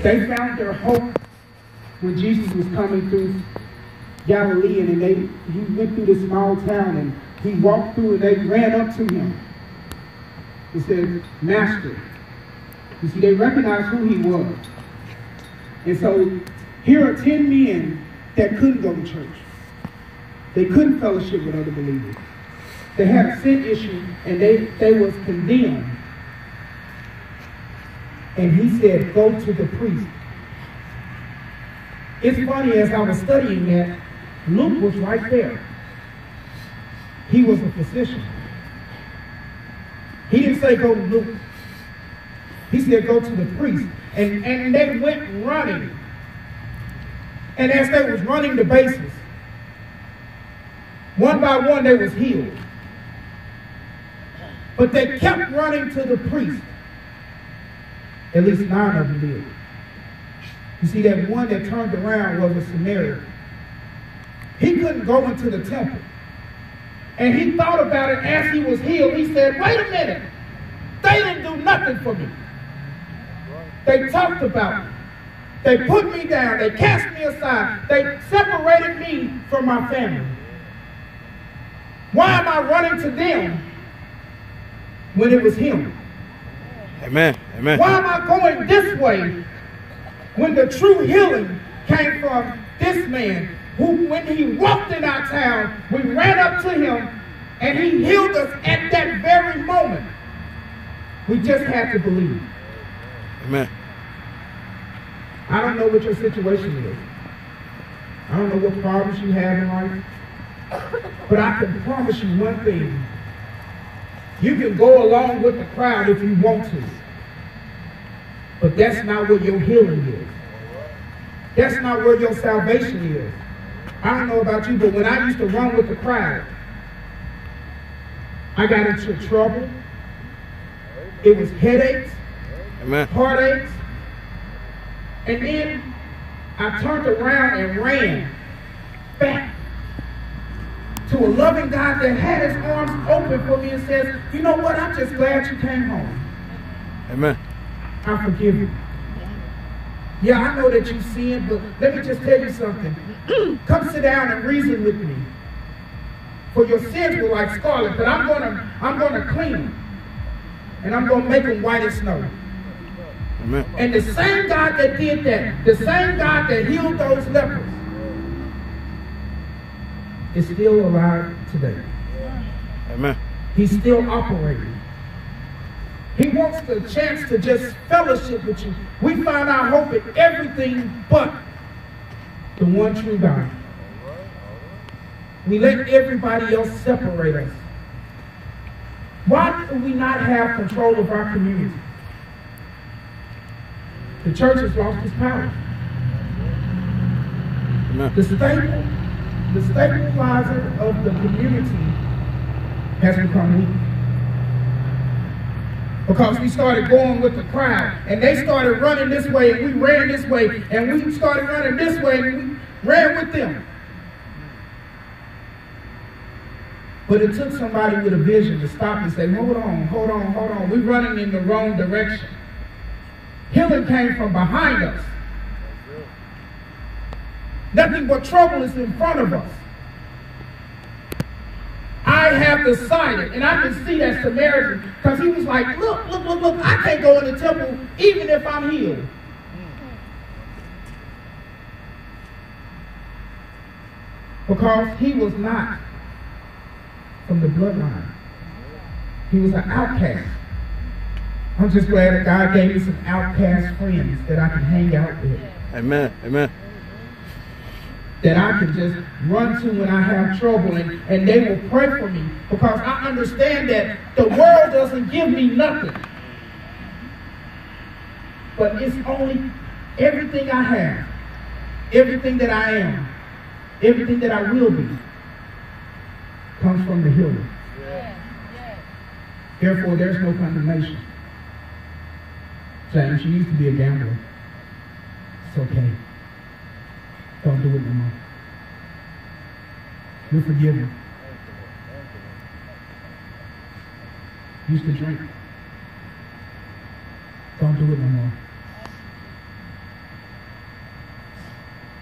They found their hope when Jesus was coming through Galilee, and he went through this small town, and he walked through, and they ran up to him and said, Master. You see, they recognized who he was. And so here are 10 men that couldn't go to church. They couldn't fellowship with other believers. They had a sin issue, and they was condemned. And he said, go to the priest. It's funny, as I was studying that, Luke was right there. He was a physician. He didn't say go to Luke. He said go to the priest. And they went running. And as they was running the bases, one by one they was healed. But they kept running to the priest. At least 9 of them did. You see, that one that turned around was a Samaritan. He couldn't go into the temple. And he thought about it as he was healed. He said, wait a minute. They didn't do nothing for me. They talked about me. They put me down. They cast me aside. They separated me from my family. Why am I running to them when it was him? Amen. Amen. Why am I going this way when the true healing came from this man who, when he walked in our town, we ran up to him and he healed us at that very moment. We just had to believe. Amen. I don't know what your situation is. I don't know what problems you have in life. But I can promise you one thing. You can go along with the crowd if you want to. But that's not where your healing is. That's not where your salvation is. I don't know about you, but when I used to run with the crowd, I got into trouble. It was headaches, Amen. Heartaches. And then I turned around and ran back to a loving God that had his arms open for me and says, you know what, I'm just glad you came home. Amen. I forgive you. Yeah, I know that you sinned, but let me just tell you something. Come sit down and reason with me. For your sins were like scarlet, but I'm gonna clean them. And I'm gonna make them white as snow. Amen. And the same God that did that, the same God that healed those lepers, is still alive today. Amen. He's still operating. He wants the chance to just fellowship with you. We find our hope in everything but the one true God. We let everybody else separate us. Why do we not have control of our community? The church has lost its power. Amen. The stabilizer of the community has become weak. Because we started going with the crowd, and they started running this way, and we ran this way, and we started running this way, and we ran with them. But it took somebody with a vision to stop and say, hold on. We're running in the wrong direction. Healing came from behind us. Nothing but trouble is in front of us. I have decided, and I can see that Samaritan, because he was like, look, I can't go in the temple even if I'm healed. Because he was not from the bloodline. He was an outcast. I'm just glad that God gave me some outcast friends that I can hang out with. Amen. Amen. That I can just run to when I have trouble, and they will pray for me, because I understand that the world doesn't give me nothing. But it's only everything I have, everything that I am, everything that I will be, comes from the healer. Therefore, there's no condemnation. James, you used to be a gambler. It's okay. Don't do it no more. You're forgiven. You used to drink. Don't do it no more.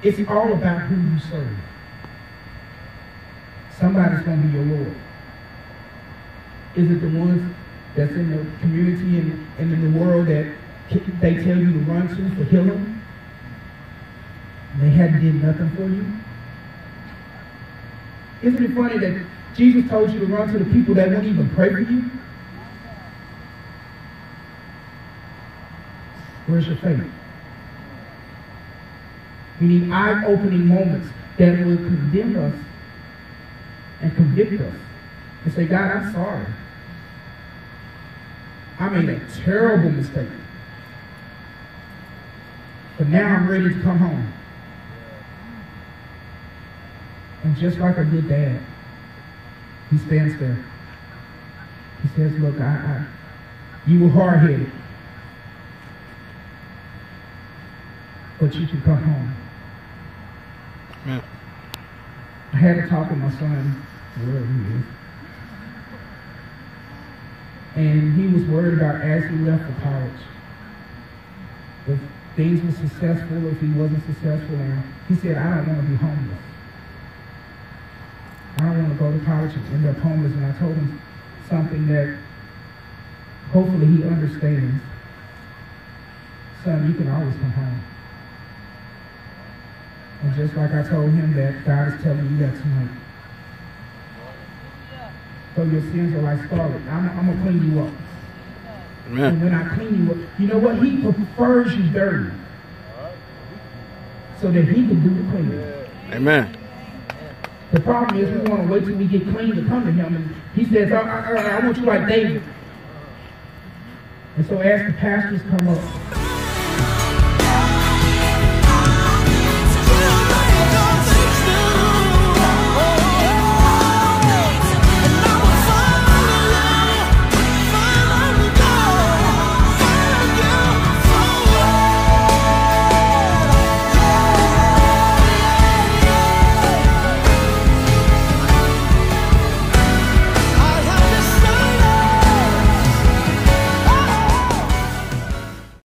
It's all about who you serve. Somebody's going to be your Lord. Is it the ones that's in the community and in the world that they tell you to run to for healing? And they hadn't did nothing for you? Isn't it funny that Jesus told you to run to the people that won't even pray for you? Where's your faith? We need eye-opening moments that will condemn us and convict us and say, God, I'm sorry. I made a terrible mistake. But now I'm ready to come home. And just like a good dad, he stands there. He says, look, you were hard-headed. But you can come home. Yeah. I had to talk with my son, wherever he is. And he was worried about as he left for college. If things were successful, if he wasn't successful. And he said, I don't want to be homeless. I don't want to go to college and end up homeless. And I told him something that hopefully he understands. Son, you can always come home. And just like I told him that God is telling you that tonight. So your sins are like scarlet. I'm going to clean you up. Amen. And when I clean you up, you know what? He prefers you dirty. So that he can do the cleaning. Amen. The problem is we want to wait till we get clean to come to him. And he says, I want you like David. And so as the pastors come up,